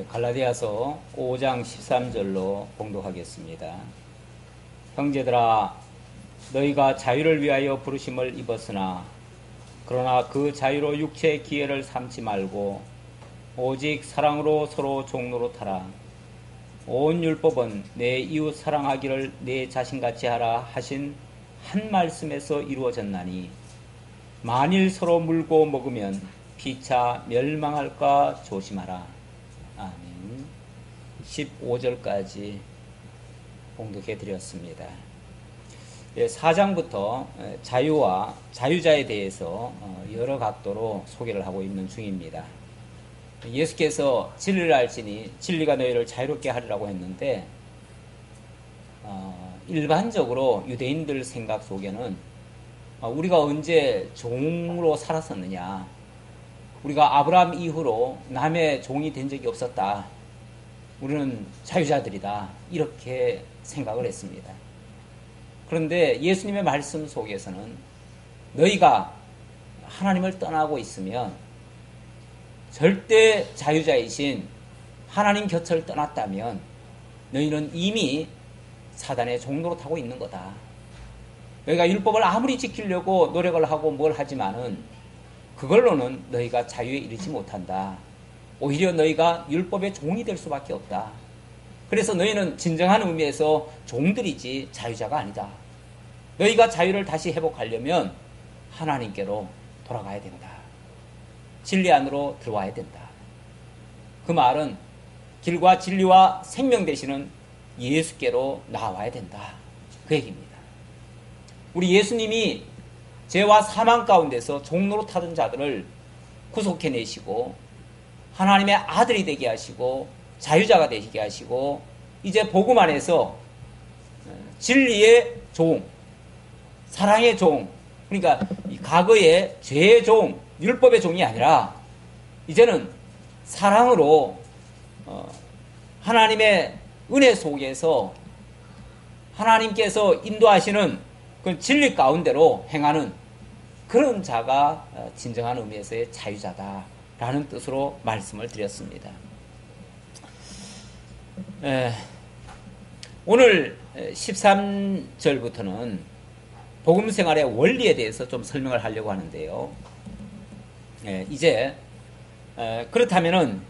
갈라디아서 5장 13절로 봉독하겠습니다. 형제들아, 너희가 자유를 위하여 부르심을 입었으나 그러나 그 자유로 육체의 기회를 삼지 말고 오직 사랑으로 서로 종로로 타라. 온 율법은 내 이웃 사랑하기를 내 자신같이 하라 하신 한 말씀에서 이루어졌나니 만일 서로 물고 먹으면 피차 멸망할까 조심하라. 아멘. 15절까지 봉독해 드렸습니다. 4장부터 자유와 자유자에 대해서 여러 각도로 소개를 하고 있는 중입니다. 예수께서 진리를 알지니 진리가 너희를 자유롭게 하리라고 했는데 일반적으로 유대인들 생각 속에는 우리가 언제 종으로 살았었느냐, 우리가 아브라함 이후로 남의 종이 된 적이 없었다, 우리는 자유자들이다, 이렇게 생각을 했습니다. 그런데 예수님의 말씀 속에서는 너희가 하나님을 떠나고 있으면, 절대 자유자이신 하나님 곁을 떠났다면 너희는 이미 사단의 종로로 타고 있는 거다. 너희가 율법을 아무리 지키려고 노력을 하고 뭘 하지만은 그걸로는 너희가 자유에 이르지 못한다. 오히려 너희가 율법의 종이 될 수밖에 없다. 그래서 너희는 진정한 의미에서 종들이지 자유자가 아니다. 너희가 자유를 다시 회복하려면 하나님께로 돌아가야 된다. 진리 안으로 들어와야 된다. 그 말은 길과 진리와 생명 되시는 예수께로 나와야 된다, 그 얘기입니다. 우리 예수님이 죄와 사망 가운데서 종로로 타던 자들을 구속해내시고 하나님의 아들이 되게 하시고 자유자가 되게 하시고 이제 복음 안에서 진리의 종, 사랑의 종, 그러니까 과거의 죄의 종, 율법의 종이 아니라 이제는 사랑으로 하나님의 은혜 속에서 하나님께서 인도하시는 그 진리 가운데로 행하는 그런 자가 진정한 의미에서의 자유자다라는 뜻으로 말씀을 드렸습니다. 오늘 13절부터는 복음 생활의 원리에 대해서 좀 설명을 하려고 하는데요. 이제 그렇다면은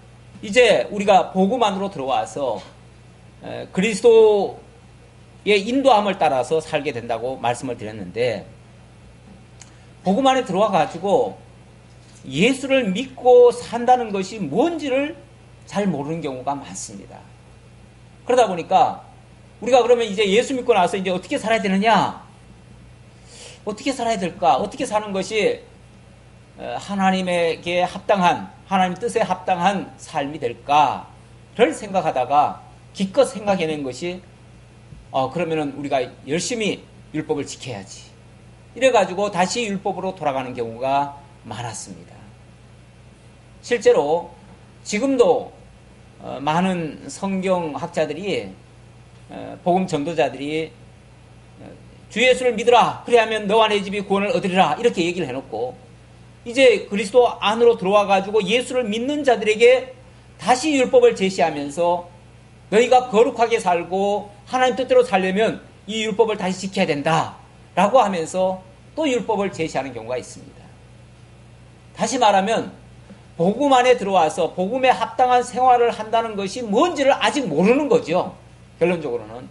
이제 우리가 복음 안으로 들어와서 그리스도의 인도함을 따라서 살게 된다고 말씀을 드렸는데, 복음 안에 들어와 가지고 예수를 믿고 산다는 것이 뭔지를 잘 모르는 경우가 많습니다. 그러다 보니까 우리가 그러면 이제 예수 믿고 나서 이제 어떻게 살아야 되느냐, 어떻게 살아야 될까, 어떻게 사는 것이 하나님에게 합당한, 하나님 뜻에 합당한 삶이 될까를 생각하다가 기껏 생각해낸 것이 그러면은 우리가 열심히 율법을 지켜야지, 이래가지고 다시 율법으로 돌아가는 경우가 많았습니다. 실제로 지금도 많은 성경학자들이, 복음 전도자들이 주 예수를 믿으라, 그래야면 너와 내 집이 구원을 얻으리라, 이렇게 얘기를 해놓고 이제 그리스도 안으로 들어와가지고 예수를 믿는 자들에게 다시 율법을 제시하면서 너희가 거룩하게 살고 하나님 뜻대로 살려면 이 율법을 다시 지켜야 된다 라고 하면서 또 율법을 제시하는 경우가 있습니다. 다시 말하면 복음 안에 들어와서 복음에 합당한 생활을 한다는 것이 뭔지를 아직 모르는 거죠. 결론적으로는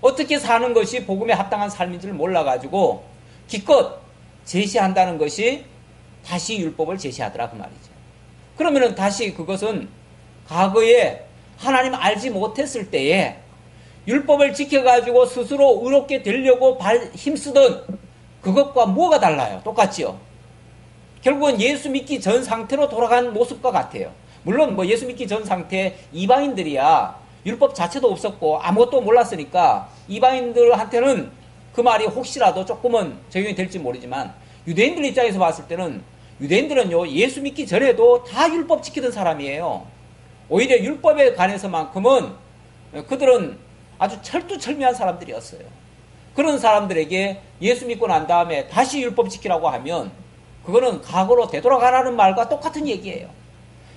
어떻게 사는 것이 복음에 합당한 삶인지를 몰라가지고 기껏 제시한다는 것이 다시 율법을 제시하더라, 그 말이죠. 그러면은 다시 그것은 과거에 하나님 알지 못했을 때에 율법을 지켜가지고 스스로 의롭게 되려고 힘쓰던 그것과 뭐가 달라요? 똑같지요. 결국은 예수 믿기 전 상태로 돌아간 모습과 같아요. 물론 뭐 예수 믿기 전 상태 이방인들이야 율법 자체도 없었고 아무것도 몰랐으니까 이방인들한테는 그 말이 혹시라도 조금은 적용이 될지 모르지만, 유대인들 입장에서 봤을 때는 유대인들은요 예수 믿기 전에도 다 율법 지키던 사람이에요. 오히려 율법에 관해서만큼은 그들은 아주 철두철미한 사람들이었어요. 그런 사람들에게 예수 믿고 난 다음에 다시 율법 지키라고 하면 그거는 과거로 되돌아가라는 말과 똑같은 얘기예요.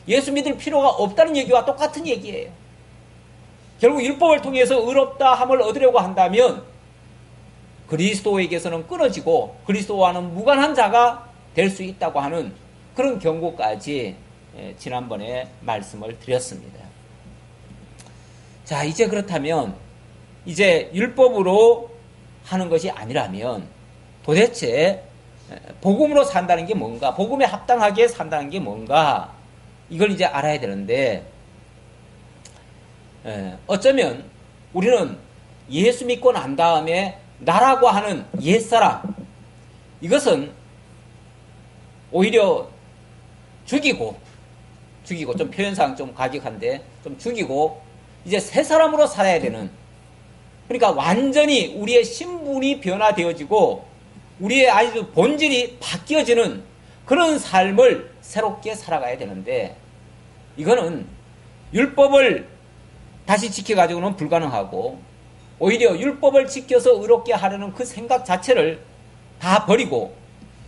예수 믿을 필요가 없다는 얘기와 똑같은 얘기예요. 결국 율법을 통해서 의롭다 함을 얻으려고 한다면 그리스도에게서는 끊어지고 그리스도와는 무관한 자가 될 수 있다고 하는 그런 경고까지 지난번에 말씀을 드렸습니다. 자, 이제 그렇다면 이제 율법으로 하는 것이 아니라면 도대체 복음으로 산다는 게 뭔가, 복음에 합당하게 산다는 게 뭔가, 이걸 이제 알아야 되는데, 어쩌면 우리는 예수 믿고 난 다음에 나라고 하는 옛사람, 이것은 오히려 죽이고 좀 표현상 좀 가격한데 좀 죽이고 이제 새 사람으로 살아야 되는, 그러니까 완전히 우리의 신분이 변화되어지고 우리의 아주 본질이 바뀌어지는 그런 삶을 새롭게 살아가야 되는데, 이거는 율법을 다시 지켜가지고는 불가능하고 오히려 율법을 지켜서 의롭게 하려는 그 생각 자체를 다 버리고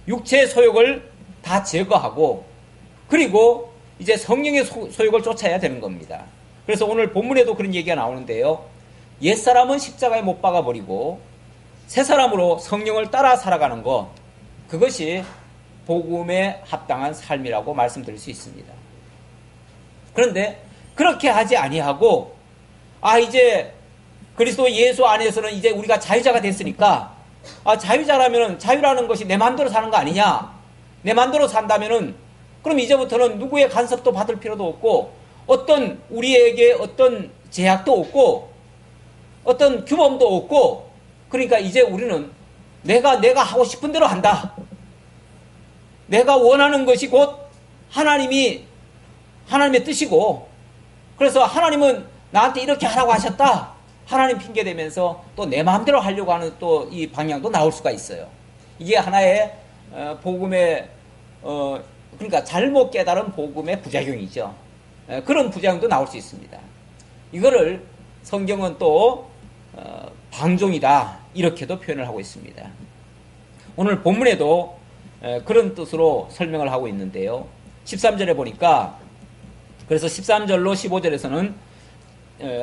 육체의 소욕을 다 제거하고 그리고 이제 성령의 소욕을 쫓아야 되는 겁니다. 그래서 오늘 본문에도 그런 얘기가 나오는데요. 옛사람은 십자가에 못 박아버리고 새 사람으로 성령을 따라 살아가는 것, 그것이 복음에 합당한 삶이라고 말씀드릴 수 있습니다. 그런데 그렇게 하지 아니하고 이제 그리스도 예수 안에서는 이제 우리가 자유자가 됐으니까 자유자라면 자유라는 것이 내 마음대로 사는 거 아니냐, 내 마음대로 산다면은 그럼 이제부터는 누구의 간섭도 받을 필요도 없고 어떤 우리에게 어떤 제약도 없고 어떤 규범도 없고, 그러니까 이제 우리는 내가 하고 싶은 대로 한다. 내가 원하는 것이 곧 하나님의 뜻이고, 그래서 하나님은 나한테 이렇게 하라고 하셨다. 하나님 핑계 대면서 또 내 마음대로 하려고 하는 또 이 방향도 나올 수가 있어요. 이게 하나의 복음의 그러니까 잘못 깨달은 복음의 부작용이죠. 그런 부작용도 나올 수 있습니다. 이거를 성경은 또 방종이다 이렇게도 표현을 하고 있습니다. 오늘 본문에도 그런 뜻으로 설명을 하고 있는데요. 13절에 보니까, 그래서 13절로 15절에서는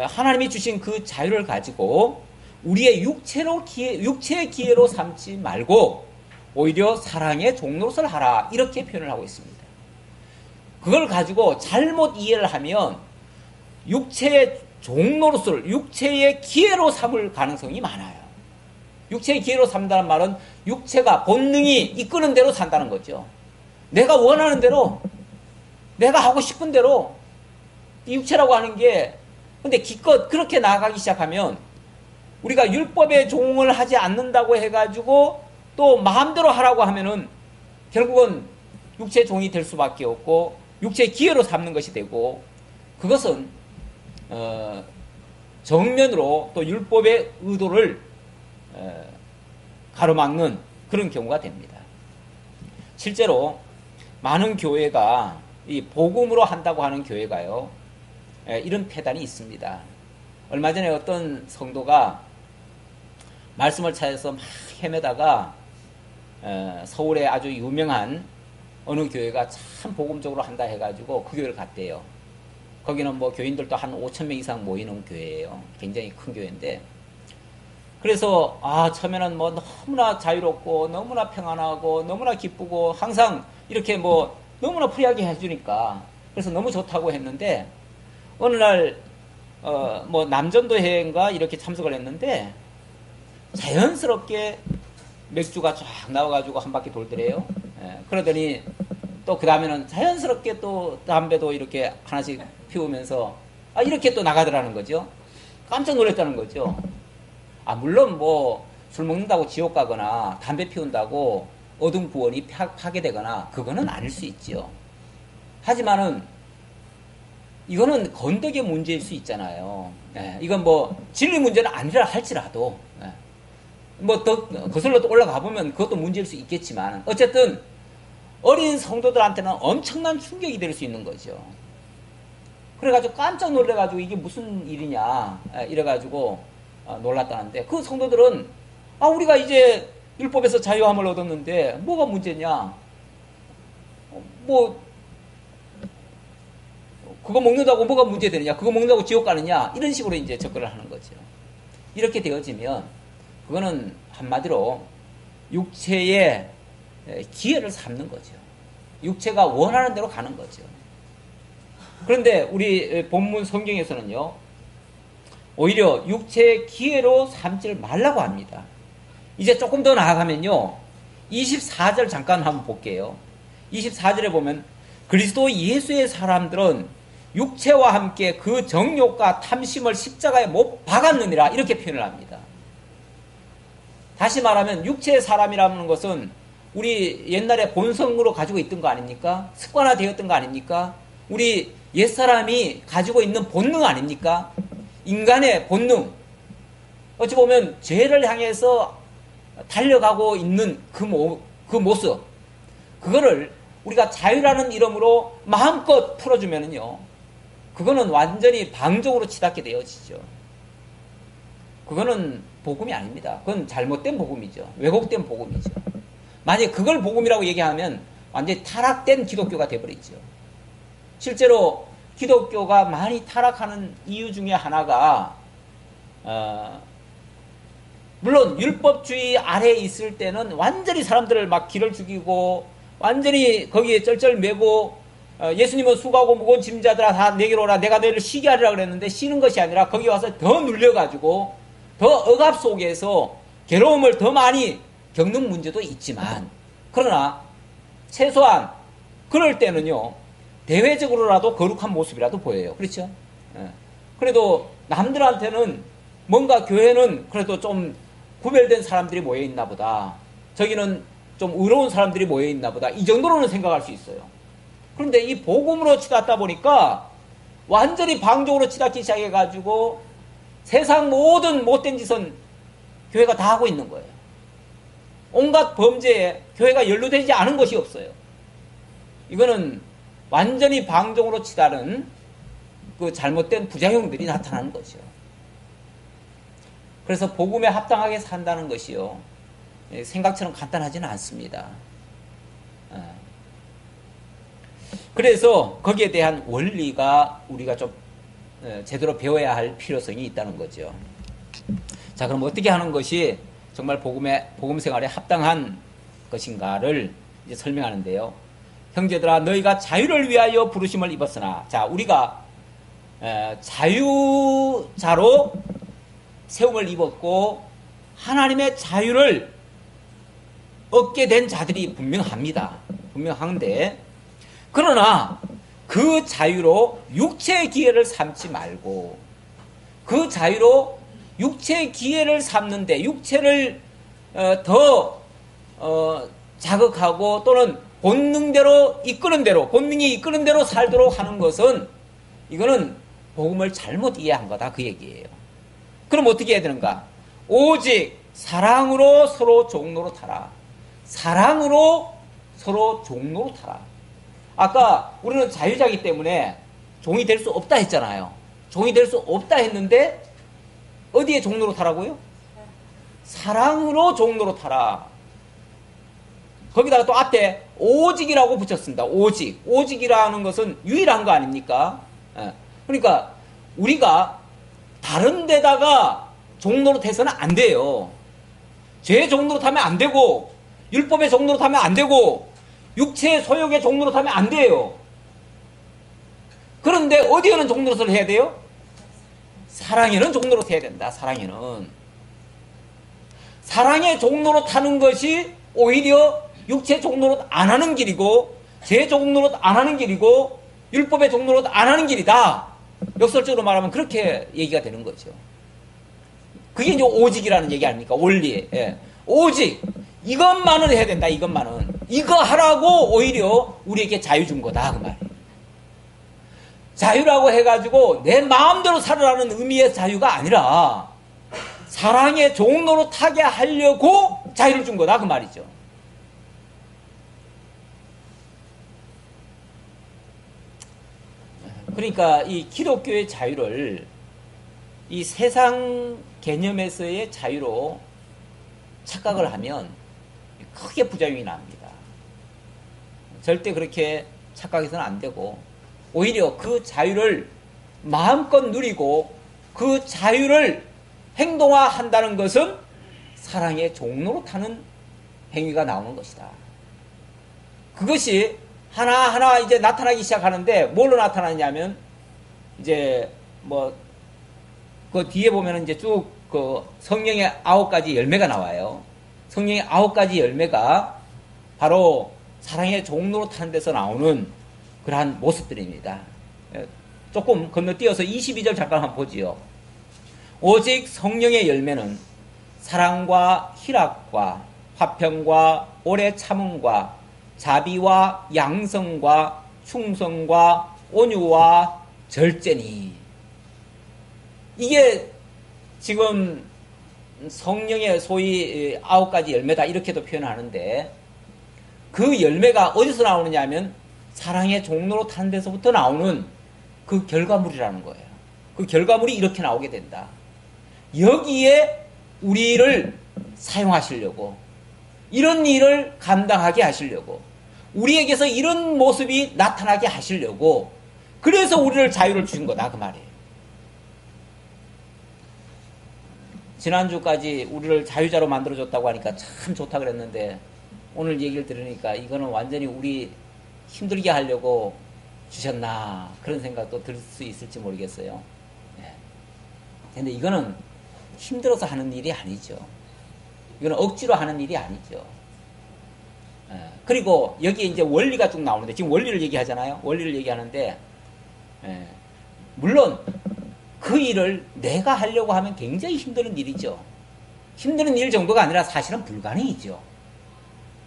하나님이 주신 그 자유를 가지고 우리의 육체의 기회로 삼지 말고 오히려 사랑의 종노릇을 하라 이렇게 표현을 하고 있습니다. 그걸 가지고 잘못 이해를 하면 육체의 종노릇을 육체의 기회로 삼을 가능성이 많아요. 육체의 기회로 삼다는 말은 육체가 본능이 이끄는 대로 산다는 거죠. 내가 원하는 대로, 내가 하고 싶은 대로, 이 육체라고 하는 게, 근데 기껏 그렇게 나아가기 시작하면 우리가 율법에 종을 하지 않는다고 해가지고 또 마음대로 하라고 하면은 결국은 육체의 종이 될 수밖에 없고 육체의 기회로 삼는 것이 되고, 그것은 정면으로 또 율법의 의도를 가로막는 그런 경우가 됩니다. 실제로 많은 교회가 이 복음으로 한다고 하는 교회가요, 이런 폐단이 있습니다. 얼마 전에 어떤 성도가 말씀을 찾아서 막 헤매다가 서울에 아주 유명한 어느 교회가 참 복음적으로 한다 해가지고 그 교회를 갔대요. 거기는 뭐 교인들도 한 5,000명 이상 모이는 교회예요. 굉장히 큰 교회인데, 그래서 처음에는 뭐 너무나 자유롭고 너무나 평안하고 너무나 기쁘고 항상 이렇게 뭐 너무나 프리하게 해주니까 그래서 너무 좋다고 했는데, 어느 날 뭐 남전도회인가 이렇게 참석을 했는데 자연스럽게 맥주가 쫙 나와가지고 한 바퀴 돌더래요. 그러더니 또 그 다음에는 자연스럽게 또 담배도 이렇게 하나씩 피우면서 이렇게 또 나가더라는 거죠. 깜짝 놀랐다는 거죠. 물론 뭐 술 먹는다고 지옥 가거나 담배 피운다고 어둠 구원이 파괴되거나 그거는 아닐 수 있죠. 하지만은 이거는 건덕의 문제일 수 있잖아요. 이건 뭐 진리 문제는 아니라 할지라도 뭐 더 거슬러 올라가 보면 그것도 문제일 수 있겠지만, 어쨌든 어린 성도들한테는 엄청난 충격이 될 수 있는 거죠. 그래가지고 깜짝 놀래가지고 이게 무슨 일이냐 이래가지고 놀랐다는데, 그 성도들은 우리가 이제 율법에서 자유함을 얻었는데 뭐가 문제냐, 뭐 그거 먹는다고 뭐가 문제되느냐? 그거 먹는다고 지옥 가느냐? 이런 식으로 이제 접근을 하는 거죠. 이렇게 되어지면 그거는 한마디로 육체의 기회를 삼는 거죠. 육체가 원하는 대로 가는 거죠. 그런데 우리 본문 성경에서는요, 오히려 육체의 기회로 삼지를 말라고 합니다. 이제 조금 더 나아가면요, 24절 잠깐 한번 볼게요. 24절에 보면 그리스도 예수의 사람들은 육체와 함께 그 정욕과 탐심을 십자가에 못 박았느니라 이렇게 표현을 합니다. 다시 말하면 육체의 사람이라는 것은 우리 옛날에 본성으로 가지고 있던 거 아닙니까? 습관화되었던 거 아닙니까? 우리 옛사람이 가지고 있는 본능 아닙니까? 인간의 본능. 어찌 보면 죄를 향해서 달려가고 있는 그 모습. 그거를 우리가 자유라는 이름으로 마음껏 풀어주면은요, 그거는 완전히 방종으로 치닫게 되어지죠. 그거는 복음이 아닙니다. 그건 잘못된 복음이죠. 왜곡된 복음이죠. 만약에 그걸 복음이라고 얘기하면 완전히 타락된 기독교가 되어버리죠. 실제로 기독교가 많이 타락하는 이유 중에 하나가 물론 율법주의 아래에 있을 때는 완전히 사람들을 막 기를 죽이고 완전히 거기에 쩔쩔매고 예수님은 수고하고 무거운 짐자들아 다 내게로 오라 내가 너희를 쉬게 하리라 그랬는데 쉬는 것이 아니라 거기 와서 더 눌려가지고 더 억압 속에서 괴로움을 더 많이 겪는 문제도 있지만 그러나 최소한 그럴 때는요 대외적으로라도 거룩한 모습이라도 보여요. 그렇죠? 그래도 남들한테는 뭔가 교회는 그래도 좀 구별된 사람들이 모여있나 보다. 저기는 좀 의로운 사람들이 모여있나 보다. 이 정도로는 생각할 수 있어요. 그런데 이 복음으로 치닫다 보니까 완전히 방종으로 치닫기 시작해가지고 세상 모든 못된 짓은 교회가 다 하고 있는 거예요. 온갖 범죄에 교회가 연루되지 않은 것이 없어요. 이거는 완전히 방종으로 치닫은 그 잘못된 부작용들이 나타나는 거죠. 그래서 복음에 합당하게 산다는 것이요 생각처럼 간단하지는 않습니다. 그래서 거기에 대한 원리가 우리가 좀 제대로 배워야 할 필요성이 있다는 거죠. 자, 그럼 어떻게 하는 것이 정말 복음 생활에 합당한 것인가를 이제 설명하는데요. 형제들아, 너희가 자유를 위하여 부르심을 입었으나, 자, 우리가 자유자로 세움을 입었고 하나님의 자유를 얻게 된 자들이 분명합니다. 분명한데, 그러나 그 자유로 육체의 기회를 삼지 말고 그 자유로 육체의 기회를 삼는데 육체를 더 자극하고 또는 본능대로 이끄는 대로 본능이 이끄는 대로 살도록 하는 것은 이거는 복음을 잘못 이해한 거다 그 얘기예요. 그럼 어떻게 해야 되는가? 오직 사랑으로 서로 종로로 타라. 사랑으로 서로 종로로 타라. 아까 우리는 자유자이기 때문에 종이 될 수 없다 했잖아요. 종이 될 수 없다 했는데 어디에 종로로 타라고요? 사랑으로 종로로 타라. 거기다가 또 앞에 오직이라고 붙였습니다. 오직. 오직이라는 것은 유일한 거 아닙니까? 그러니까 우리가 다른 데다가 종로로 타서는 안 돼요. 죄의 종로로 타면 안 되고 율법의 종로로 타면 안 되고 육체의 소욕의 종로로 타면 안 돼요. 그런데 어디에는 종로로서 해야 돼요? 사랑에는 종로로 타야 된다. 사랑에는. 사랑의 종로로 타는 것이 오히려 육체 종로로 안 하는 길이고 제 종로로 안 하는 길이고 율법의 종로로 안 하는 길이다. 역설적으로 말하면 그렇게 얘기가 되는 거죠. 그게 이제 오직이라는 얘기 아닙니까? 원리. 예. 오직 이것만은 해야 된다. 이것만은. 이거 하라고 오히려 우리에게 자유 준 거다. 그 말이에요. 자유라고 해가지고 내 마음대로 살으라는 의미의 자유가 아니라 사랑의 종로로 타게 하려고 자유를 준 거다. 그 말이죠. 그러니까 이 기독교의 자유를 이 세상 개념에서의 자유로 착각을 하면 크게 부작용이 납니다. 절대 그렇게 착각해서는 안 되고 오히려 그 자유를 마음껏 누리고 그 자유를 행동화한다는 것은 사랑의 종로로 타는 행위가 나오는 것이다. 그것이 하나하나 이제 나타나기 시작하는데 뭘로 나타나냐면 이제 그 뒤에 보면은 이제 쭉 그 성령의 9가지 열매가 나와요. 성령의 9가지 열매가 바로 사랑의 종로로 타는 데서 나오는 그러한 모습들입니다. 조금 건너뛰어서 22절 잠깐 한번 보지요. 오직 성령의 열매는 사랑과 희락과 화평과 오래 참음과 자비와 양성과 충성과 온유와 절제니. 이게 지금 성령의 소위 9가지 열매다 이렇게도 표현하는데, 그 열매가 어디서 나오느냐 하면 사랑의 종로로 타는 데서부터 나오는 그 결과물이라는 거예요. 그 결과물이 이렇게 나오게 된다. 여기에 우리를 사용하시려고, 이런 일을 감당하게 하시려고, 우리에게서 이런 모습이 나타나게 하시려고, 그래서 우리를 자유를 주신 거다 그 말이에요. 지난주까지 우리를 자유자로 만들어줬다고 하니까 참 좋다 그랬는데, 오늘 얘기를 들으니까 이거는 완전히 우리 힘들게 하려고 주셨나 그런 생각도 들 수 있을지 모르겠어요. 근데 이거는 힘들어서 하는 일이 아니죠. 이거는 억지로 하는 일이 아니죠. 그리고 여기에 이제 원리가 쭉 나오는데, 지금 원리를 얘기하잖아요. 원리를 얘기하는데, 물론 그 일을 내가 하려고 하면 굉장히 힘든 일이죠. 힘든 일 정도가 아니라 사실은 불가능이죠.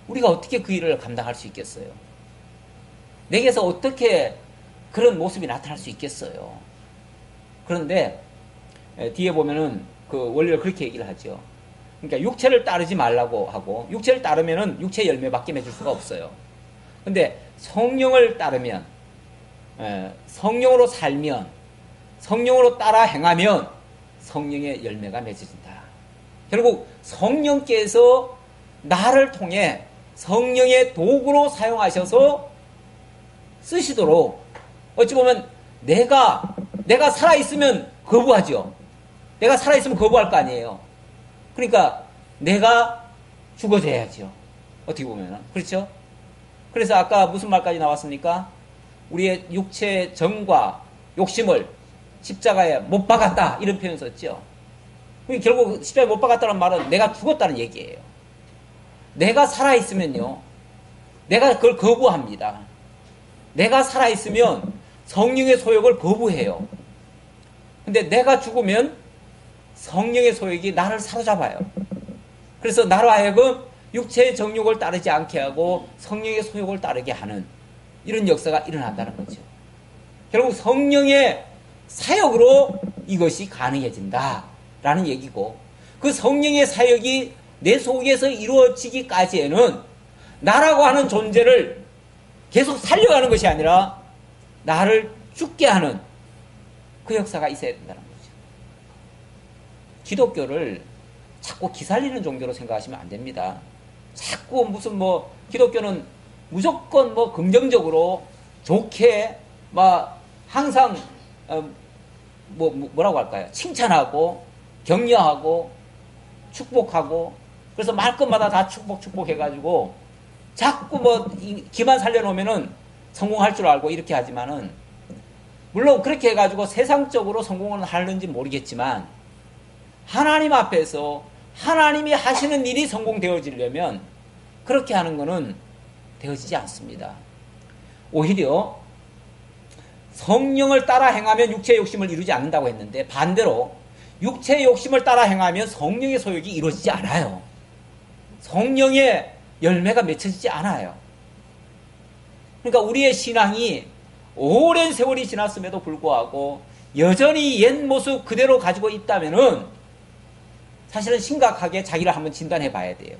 우리가 어떻게 그 일을 감당할 수 있겠어요? 내게서 어떻게 그런 모습이 나타날 수 있겠어요? 그런데 뒤에 보면은 그 원리를 그렇게 얘기를 하죠. 그러니까 육체를 따르지 말라고 하고, 육체를 따르면은 육체 열매밖에 맺을 수가 없어요. 근데 성령을 따르면, 성령으로 살면, 성령으로 따라 행하면 성령의 열매가 맺어진다. 결국 성령께서 나를 통해 성령의 도구로 사용하셔서 쓰시도록, 어찌 보면 내가 살아있으면 거부하죠. 내가 살아있으면 거부할 거 아니에요. 그러니까 내가 죽어져야죠. 어떻게 보면. 그렇죠? 그래서 아까 무슨 말까지 나왔습니까? 우리의 육체의 정과 욕심을 십자가에 못 박았다 이런 표현 썼죠. 결국 십자가에 못 박았다는 말은 내가 죽었다는 얘기예요. 내가 살아있으면요, 내가 그걸 거부합니다. 내가 살아있으면 성령의 소욕을 거부해요. 근데 내가 죽으면 성령의 소욕이 나를 사로잡아요. 그래서 나로 하여금 육체의 정욕을 따르지 않게 하고 성령의 소욕을 따르게 하는 이런 역사가 일어난다는 거죠. 결국 성령의 사역으로 이것이 가능해진다라는 얘기고, 그 성령의 사역이 내 속에서 이루어지기까지에는 나라고 하는 존재를 계속 살려가는 것이 아니라 나를 죽게 하는 그 역사가 있어야 된다는 거죠. 기독교를 자꾸 기살리는 종교로 생각하시면 안 됩니다. 자꾸 무슨 기독교는 무조건 긍정적으로 좋게 항상 뭐라고 할까요? 칭찬하고 격려하고 축복하고, 그래서 말끝마다 다 축복 해가지고 자꾸 기만 살려놓으면은 성공할 줄 알고 이렇게 하지만은, 물론 그렇게 해가지고 세상적으로 성공을 하는지 모르겠지만 하나님 앞에서 하나님이 하시는 일이 성공되어지려면 그렇게 하는 거는 되어지지 않습니다. 오히려 성령을 따라 행하면 육체의 욕심을 이루지 않는다고 했는데, 반대로 육체의 욕심을 따라 행하면 성령의 소욕이 이루어지지 않아요. 성령의 열매가 맺혀지지 않아요. 그러니까 우리의 신앙이 오랜 세월이 지났음에도 불구하고 여전히 옛 모습 그대로 가지고 있다면은 사실은 심각하게 자기를 한번 진단해 봐야 돼요.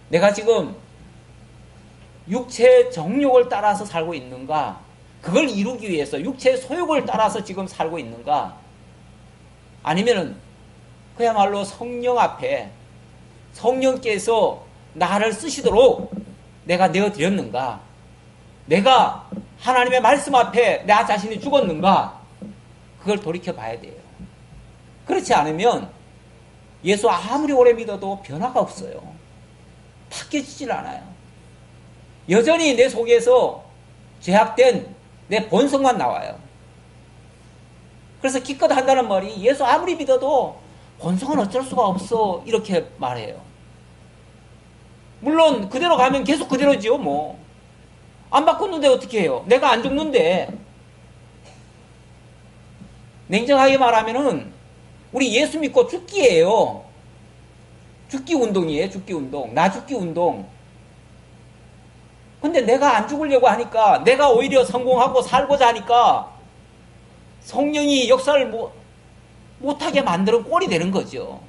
내가 지금 육체의 정욕을 따라서 살고 있는가? 그걸 이루기 위해서 육체의 소욕을 따라서 지금 살고 있는가? 아니면은 그야말로 성령 앞에 성령께서 나를 쓰시도록 내가 내어드렸는가? 내가 하나님의 말씀 앞에 나 자신이 죽었는가? 그걸 돌이켜 봐야 돼요. 그렇지 않으면 예수 아무리 오래 믿어도 변화가 없어요. 바뀌어지질 않아요. 여전히 내 속에서 죄악된 내 본성만 나와요. 그래서 기껏 한다는 말이 예수 아무리 믿어도 본성은 어쩔 수가 없어 이렇게 말해요. 물론 그대로 가면 계속 그대로지요. 뭐 안 바꿨는데 어떻게 해요? 내가 안 죽는데. 냉정하게 말하면은 우리 예수 믿고 죽기예요. 죽기 운동이에요. 죽기 운동. 나 죽기 운동. 근데 내가 안 죽으려고 하니까, 내가 오히려 성공하고 살고자 하니까 성령이 역사를 못하게 만드는 꼴이 되는 거죠.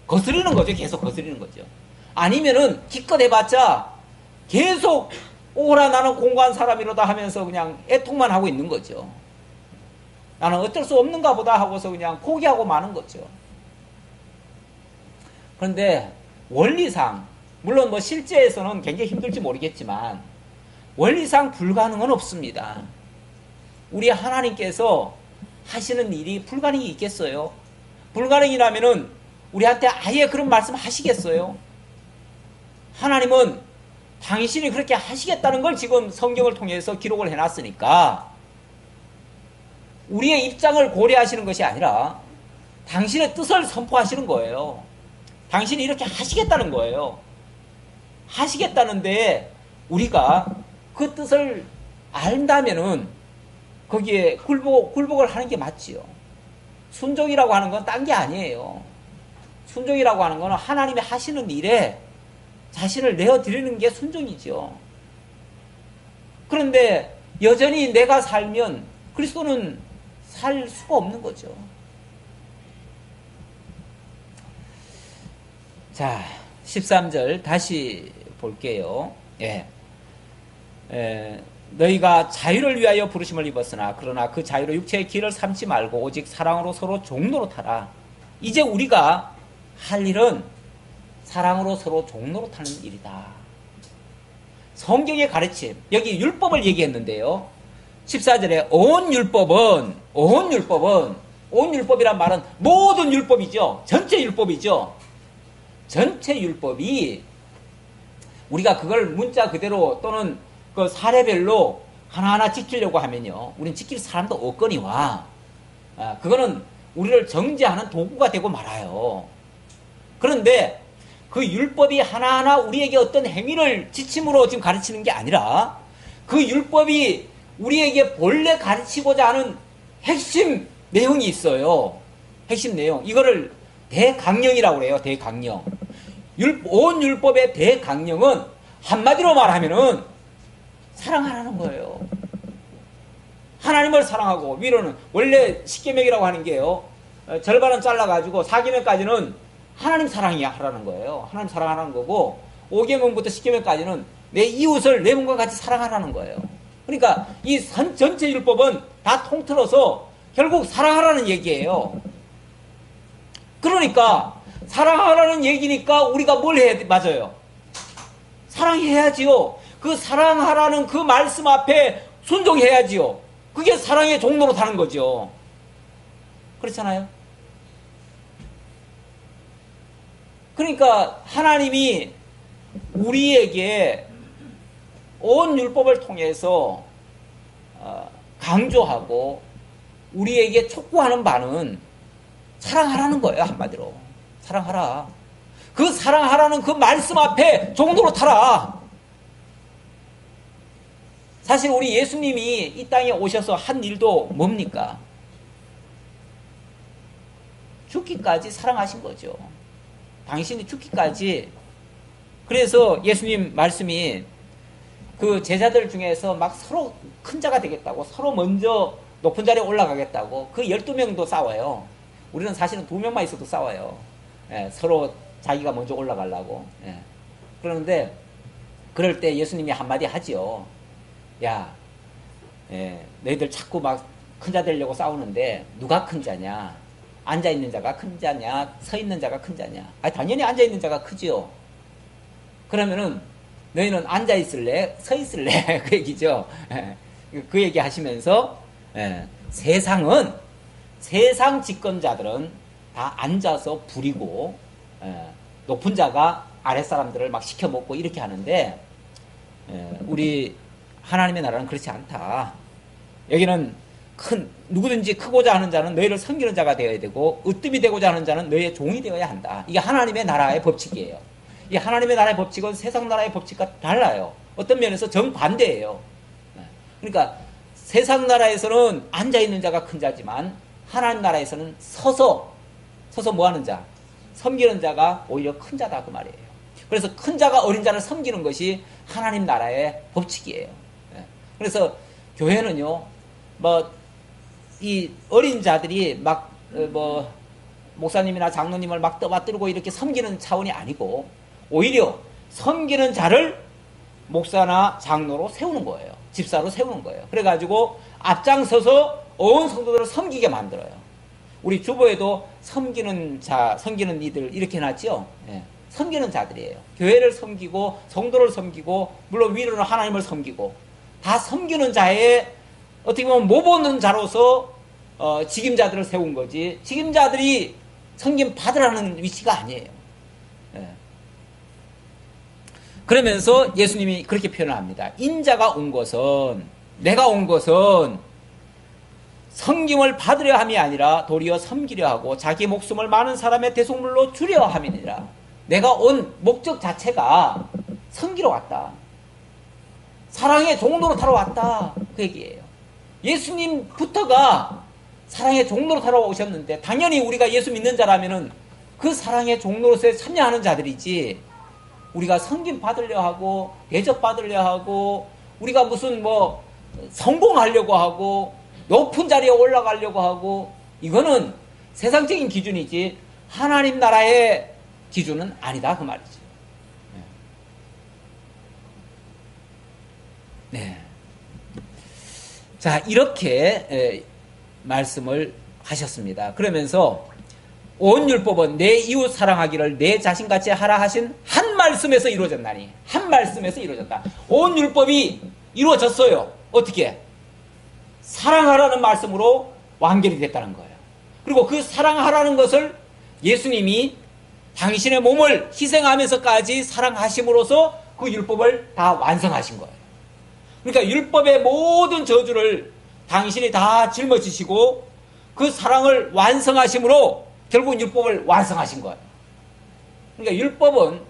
거스르는 거죠. 계속 거스르는 거죠. 아니면은 기껏 해봤자 계속 오라 나는 공고한 사람이로다 하면서 그냥 애통만 하고 있는 거죠. 나는 어쩔 수 없는가 보다 하고서 그냥 포기하고 마는 거죠. 그런데 원리상, 물론 뭐 실제에서는 굉장히 힘들지 모르겠지만 원리상 불가능은 없습니다. 우리 하나님께서 하시는 일이 불가능이 있겠어요? 불가능이라면은 우리한테 아예 그런 말씀 하시겠어요? 하나님은 당신이 그렇게 하시겠다는 걸 지금 성경을 통해서 기록을 해놨으니까 우리의 입장을 고려하시는 것이 아니라 당신의 뜻을 선포하시는 거예요. 당신이 이렇게 하시겠다는 거예요. 하시겠다는데 우리가 그 뜻을 안다면은 거기에 굴복을 하는 게 맞지요. 순종이라고 하는 건 딴 게 아니에요. 순종이라고 하는 건 하나님이 하시는 일에 자신을 내어드리는 게 순종이죠. 그런데 여전히 내가 살면 그리스도는 살 수가 없는 거죠. 자, 13절 다시 볼게요. 너희가 자유를 위하여 부르심을 입었으나 그러나 그 자유로 육체의 길을 삼지 말고 오직 사랑으로 서로 종로로 타라. 이제 우리가 할 일은 사랑으로 서로 종로로 타는 일이다. 성경의 가르침, 여기 율법을 얘기했는데요. 14절에 온 율법이란 말은 모든 율법이죠. 전체 율법이죠. 전체 율법이 우리가 그걸 문자 그대로 또는 그 사례별로 하나하나 지키려고 하면요, 우린 지킬 사람도 없거니와 그거는 우리를 정죄하는 도구가 되고 말아요. 그런데 그 율법이 하나하나 우리에게 어떤 행위를 지침으로 지금 가르치는 게 아니라 그 율법이 우리에게 본래 가르치고자 하는 핵심 내용이 있어요. 핵심 내용. 이거를 대강령이라고 그래요. 대강령. 온 율법의 대강령은 한마디로 말하면은 사랑하라는 거예요. 하나님을 사랑하고, 위로는 원래 십계명이라고 하는 게요, 절반은 잘라가지고 4계명까지는 하나님 사랑이야 하라는 거예요. 하나님 사랑하라는 거고, 5계명부터 10계명까지는 내 이웃을 내 몸과 같이 사랑하라는 거예요. 그러니까 이 전체 율법은 다 통틀어서 결국 사랑하라는 얘기예요. 그러니까 사랑하라는 얘기니까 우리가 뭘 해야 돼? 맞아요. 사랑해야지요. 그 사랑하라는 그 말씀 앞에 순종해야지요. 그게 사랑의 종로로 타는 거죠. 그렇잖아요. 그러니까 하나님이 우리에게 온 율법을 통해서 강조하고 우리에게 촉구하는 바는 사랑하라는 거예요. 한마디로 사랑하라. 그 사랑하라는 그 말씀 앞에 종로로 타라. 사실 우리 예수님이 이 땅에 오셔서 한 일도 뭡니까? 죽기까지 사랑하신 거죠. 당신이 죽기까지. 그래서 예수님 말씀이 그 제자들 중에서 막 서로 큰 자가 되겠다고, 서로 먼저 높은 자리에 올라가겠다고, 그 12명도 싸워요. 우리는 사실은 2명만 있어도 싸워요. 서로 자기가 먼저 올라가려고. 그러는데 그럴 때 예수님이 한마디 하지요. 야, 너희들 자꾸 막 큰 자 되려고 싸우는데 누가 큰 자냐? 앉아있는 자가 큰 자냐? 서 있는 자가 큰 자냐? 당연히 앉아있는 자가 크지요. 그러면은 너희는 앉아있을래? 서 있을래? 그 얘기죠. 그 얘기 하시면서 세상 집권자들은 다 앉아서 부리고 높은 자가 아랫사람들을 막 시켜먹고 이렇게 하는데 우리 하나님의 나라는 그렇지 않다. 여기는 누구든지 크고자 하는 자는 너희를 섬기는 자가 되어야 되고 으뜸이 되고자 하는 자는 너희의 종이 되어야 한다. 이게 하나님의 나라의 법칙이에요. 이 하나님의 나라의 법칙은 세상 나라의 법칙과 달라요. 어떤 면에서 정반대예요. 그러니까 세상 나라에서는 앉아있는 자가 큰 자지만 하나님 나라에서는 서서 뭐 하는 자? 섬기는 자가 오히려 큰 자다 그 말이에요. 그래서 큰 자가 어린 자를 섬기는 것이 하나님 나라의 법칙이에요. 그래서 교회는요, 이 어린 자들이 목사님이나 장로님을 막 떠받들고 이렇게 섬기는 차원이 아니고 오히려 섬기는 자를 목사나 장로로 세우는 거예요. 집사로 세우는 거예요. 그래가지고 앞장서서 온 성도들을 섬기게 만들어요. 우리 주보에도 섬기는 이들 이렇게 해놨죠. 섬기는 자들이에요. 교회를 섬기고 성도를 섬기고 물론 위로는 하나님을 섬기고 다 섬기는 자의 어떻게 보면 모보는 자로서 직임자들을 세운 거지 직임자들이 섬김 받으라는 위치가 아니에요. 그러면서 예수님이 그렇게 표현을 합니다. 인자가 온 것은 내가 온 것은 섬김을 받으려 함이 아니라 도리어 섬기려 하고 자기 목숨을 많은 사람의 대속물로 주려 함이니라. 내가 온 목적 자체가 섬기러 왔다. 사랑의 종로로 타러 왔다. 그 얘기예요. 예수님부터가 사랑의 종로로 타러 오셨는데 당연히 우리가 예수 믿는 자라면은 그 사랑의 종로로서 참여하는 자들이지 우리가 섬김 받으려 하고 대접 받으려 하고 우리가 무슨 성공하려고 하고 높은 자리에 올라가려고 하고 이거는 세상적인 기준이지 하나님 나라의 기준은 아니다 그 말이죠. 네. 자 이렇게 말씀을 하셨습니다. 그러면서 온 율법은 내 이웃 사랑하기를 내 자신같이 하라 하신 한 말씀에서 이루어졌나니 한 말씀에서 이루어졌다. 온 율법이 이루어졌어요. 어떻게? 사랑하라는 말씀으로 완결이 됐다는 거예요. 그리고 그 사랑하라는 것을 예수님이 당신의 몸을 희생하면서까지 사랑하심으로써 그 율법을 다 완성하신 거예요. 그러니까 율법의 모든 저주를 당신이 다 짊어지시고 그 사랑을 완성하심으로 결국 율법을 완성하신 거예요. 그러니까 율법은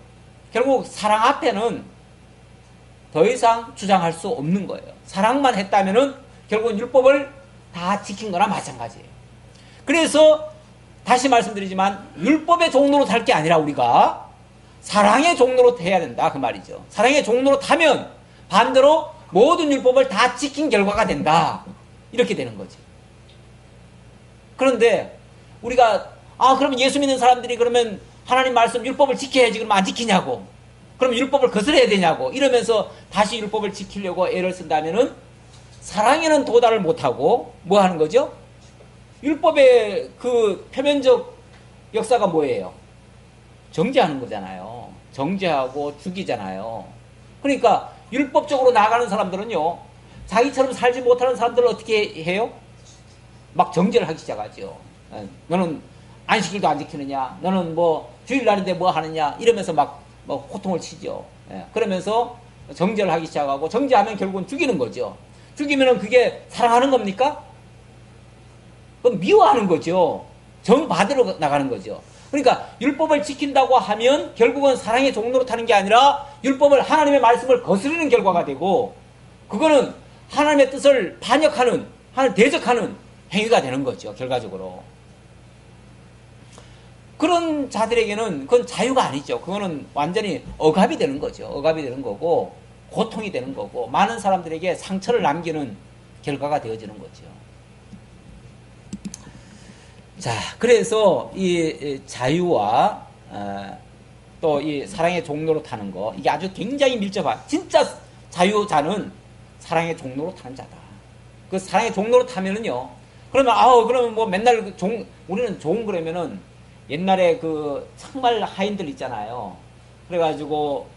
결국 사랑 앞에는 더 이상 주장할 수 없는 거예요. 사랑만 했다면은 결국은 율법을 다 지킨 거나 마찬가지예요. 그래서 다시 말씀드리지만 율법의 종로로 탈 게 아니라 우리가 사랑의 종로로 해야 된다 그 말이죠. 사랑의 종로로 타면 반대로 모든 율법을 다 지킨 결과가 된다. 이렇게 되는 거지. 그런데 우리가 그러면 예수 믿는 사람들이 그러면 하나님 말씀 율법을 지켜야지 그러면 안 지키냐고. 그럼 율법을 거스려야 되냐고. 이러면서 다시 율법을 지키려고 애를 쓴다면은 사랑에는 도달을 못하고 뭐 하는 거죠? 율법의 그 표면적 역사가 뭐예요? 정죄하는 거잖아요. 정죄하고 죽이잖아요. 그러니까 율법적으로 나가는 사람들은요. 자기처럼 살지 못하는 사람들을 어떻게 해요? 막 정죄를 하기 시작하죠. 너는 안식일도 안 지키느냐? 너는 주일날인데 뭐 하느냐? 이러면서 막 호통을 치죠. 그러면서 정죄를 하기 시작하고 정죄하면 결국은 죽이는 거죠. 죽이면은 그게 사랑하는 겁니까? 그건 미워하는 거죠. 정 받으러 나가는 거죠. 그러니까 율법을 지킨다고 하면 결국은 사랑의 종로로 타는 게 아니라 율법을 하나님의 말씀을 거스르는 결과가 되고 그거는 하나님의 뜻을 반역하는 하나님 대적하는 행위가 되는 거죠. 결과적으로. 그런 자들에게는 그건 자유가 아니죠. 그거는 완전히 억압이 되는 거죠. 억압이 되는 거고 고통이 되는 거고 많은 사람들에게 상처를 남기는 결과가 되어지는 거죠. 자, 그래서 이 자유와 또 이 사랑의 종로로 타는 거 이게 아주 굉장히 밀접한 진짜 자유자는 사랑의 종로로 타는 자다. 그 사랑의 종로로 타면은요. 그러면 맨날 우리는 종 그러면은 옛날에 그 정말 하인들 있잖아요. 그래가지고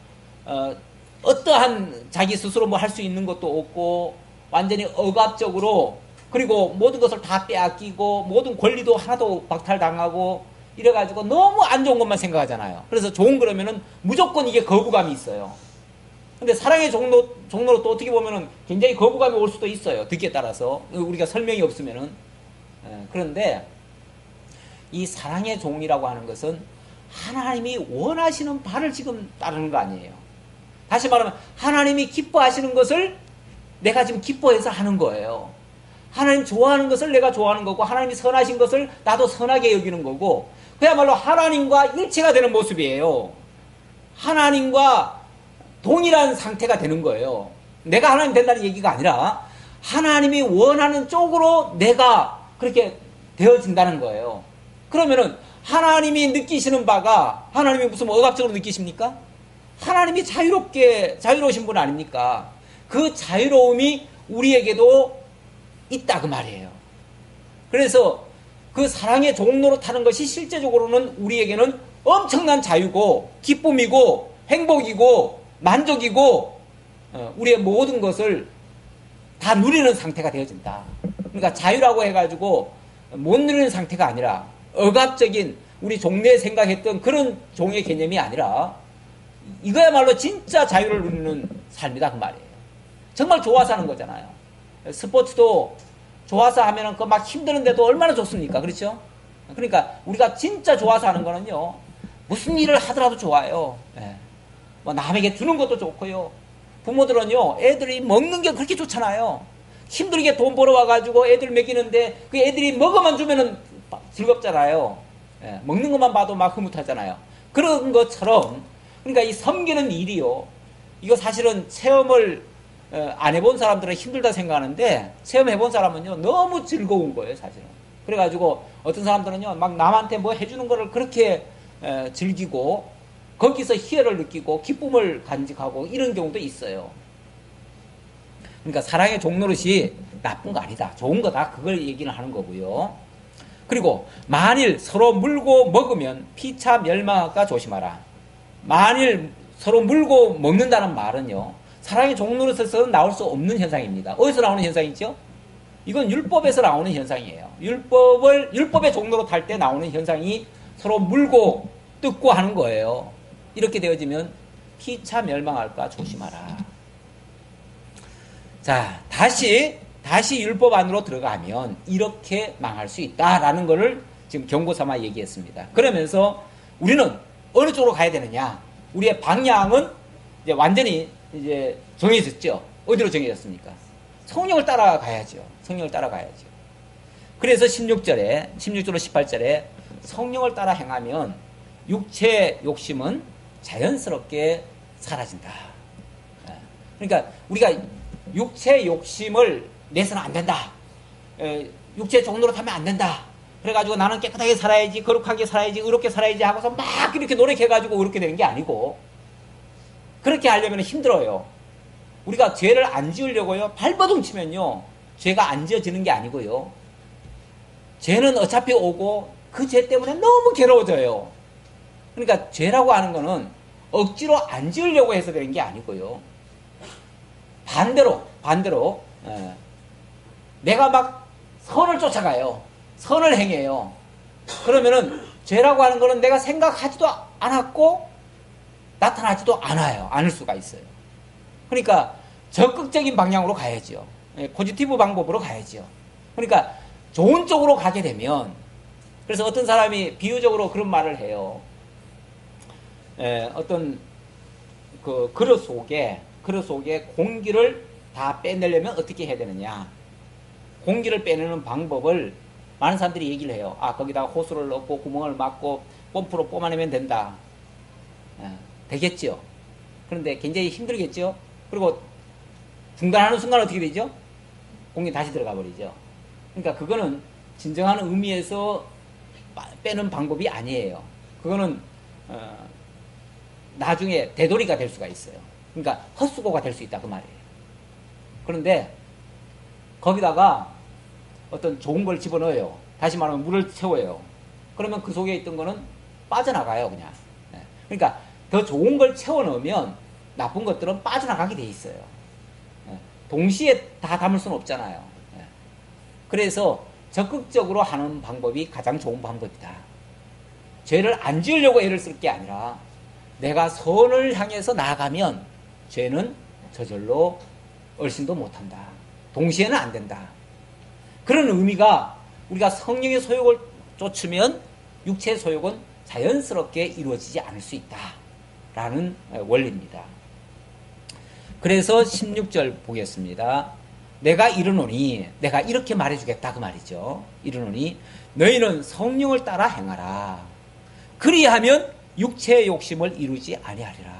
어떠한 자기 스스로 할 수 있는 것도 없고 완전히 억압적으로, 그리고 모든 것을 다 빼앗기고 모든 권리도 하나도 박탈당하고 이래가지고 너무 안 좋은 것만 생각하잖아요. 그래서 좋은 거라면은 무조건 이게 거부감이 있어요. 근데 사랑의 종로로 또 어떻게 보면은 굉장히 거부감이 올 수도 있어요. 듣기에 따라서. 우리가 설명이 없으면은. 그런데 이 사랑의 종이라고 하는 것은 하나님이 원하시는 바를 지금 따르는 거 아니에요. 다시 말하면 하나님이 기뻐하시는 것을 내가 지금 기뻐해서 하는 거예요. 하나님 좋아하는 것을 내가 좋아하는 거고, 하나님이 선하신 것을 나도 선하게 여기는 거고, 그야말로 하나님과 일체가 되는 모습이에요. 하나님과 동일한 상태가 되는 거예요. 내가 하나님 된다는 얘기가 아니라 하나님이 원하는 쪽으로 내가 그렇게 되어진다는 거예요. 그러면은 하나님이 느끼시는 바가, 하나님이 무슨 억압적으로 느끼십니까? 하나님이 자유로우신 분 아닙니까? 그 자유로움이 우리에게도 있다 그 말이에요. 그래서 그 사랑의 종로로 타는 것이 실제적으로는 우리에게는 엄청난 자유고 기쁨이고 행복이고 만족이고 우리의 모든 것을 다 누리는 상태가 되어진다. 그러니까 자유라고 해가지고 못 누리는 상태가 아니라 억압적인 우리 종래에 생각했던 그런 종의 개념이 아니라 이거야말로 진짜 자유를 누리는 삶이다 그 말이에요. 정말 좋아서 하는 거잖아요. 스포츠도 좋아서 하면은 그 막 힘드는데도 얼마나 좋습니까? 그렇죠? 그러니까 우리가 진짜 좋아서 하는 거는요, 무슨 일을 하더라도 좋아요. 예. 뭐 남에게 주는 것도 좋고요. 부모들은요, 애들이 먹는 게 그렇게 좋잖아요. 힘들게 돈 벌어와가지고 애들 먹이는데 그 애들이 먹어만 주면은 즐겁잖아요. 예. 먹는 것만 봐도 막 흐뭇하잖아요. 그런 것처럼, 그러니까 이 섬기는 일이요, 이거 사실은 체험을 안 해본 사람들은 힘들다 생각하는데 체험해본 사람은요 너무 즐거운 거예요 사실은. 그래가지고 어떤 사람들은요 막 남한테 뭐 해주는 거를 그렇게 즐기고 거기서 희열을 느끼고 기쁨을 간직하고 이런 경우도 있어요. 그러니까 사랑의 종노릇이 나쁜 거 아니다, 좋은 거다, 그걸 얘기를 하는 거고요. 그리고 만일 서로 물고 먹으면 피차 멸망할까 조심하라. 만일 서로 물고 먹는다는 말은요, 사랑의 종노릇에서는 나올 수 없는 현상입니다. 어디서 나오는 현상이죠? 이건 율법에서 나오는 현상이에요. 율법의 종노릇 할 때 나오는 현상이 서로 물고 뜯고 하는 거예요. 이렇게 되어지면 피차 멸망할까 조심하라. 자, 다시 율법 안으로 들어가면 이렇게 망할 수 있다라는 것을 지금 경고 삼아 얘기했습니다. 그러면서 우리는 어느 쪽으로 가야 되느냐? 우리의 방향은 이제 완전히 이제 정해졌죠. 어디로 정해졌습니까? 성령을 따라가야죠. 성령을 따라가야죠. 그래서 16절로 18절에 성령을 따라 행하면 육체 욕심은 자연스럽게 사라진다. 그러니까 우리가 육체 욕심을 내서는 안 된다. 육체 종로로 타면 안 된다. 그래가지고 나는 깨끗하게 살아야지, 거룩하게 살아야지, 의롭게 살아야지 하고서 막 이렇게 노력해가지고 그렇게 되는 게 아니고, 그렇게 하려면 힘들어요. 우리가 죄를 안 지으려고요, 발버둥 치면요 죄가 안 지어지는 게 아니고요, 죄는 어차피 오고 그 죄 때문에 너무 괴로워져요. 그러니까 죄라고 하는 거는 억지로 안 지으려고 해서 되는 게 아니고요, 반대로 내가 막 선을 쫓아가요. 선을 행해요. 그러면은 죄라고 하는 거는 내가 생각하지도 않았고 나타나지도 않을 수가 있어요. 그러니까 적극적인 방향으로 가야죠. 포지티브 방법으로 가야죠. 그러니까 좋은 쪽으로 가게 되면, 그래서 어떤 사람이 비유적으로 그런 말을 해요. 어떤 그 그릇 속에 공기를 다 빼내려면 어떻게 해야 되느냐. 공기를 빼내는 방법을 많은 사람들이 얘기를 해요. 거기다가 호수를 넣고 구멍을 막고 펌프로 뽑아내면 된다. 되겠죠. 그런데 굉장히 힘들겠죠. 그리고 중단하는 순간 어떻게 되죠? 공기 다시 들어가 버리죠. 그러니까 그거는 진정한 의미에서 빼는 방법이 아니에요. 그거는 나중에 되돌이가 될 수가 있어요. 그러니까 헛수고가 될 수 있다 그 말이에요. 그런데 거기다가 어떤 좋은 걸 집어넣어요. 다시 말하면 물을 채워요. 그러면 그 속에 있던 거는 빠져나가요 그냥. 그러니까 더 좋은 걸 채워 넣으면 나쁜 것들은 빠져나가게 돼 있어요. 동시에 다 담을 수는 없잖아요. 그래서 적극적으로 하는 방법이 가장 좋은 방법이다. 죄를 안 지으려고 애를 쓸 게 아니라 내가 선을 향해서 나아가면 죄는 저절로 얼씬도 못한다. 동시에는 안 된다. 그런 의미가 우리가 성령의 소욕을 쫓으면 육체의 소욕은 자연스럽게 이루어지지 않을 수 있다라는 원리입니다. 그래서 16절 보겠습니다. 내가 이르노니, 내가 이렇게 말해주겠다 그 말이죠. 이르노니 너희는 성령을 따라 행하라. 그리하면 육체의 욕심을 이루지 아니하리라.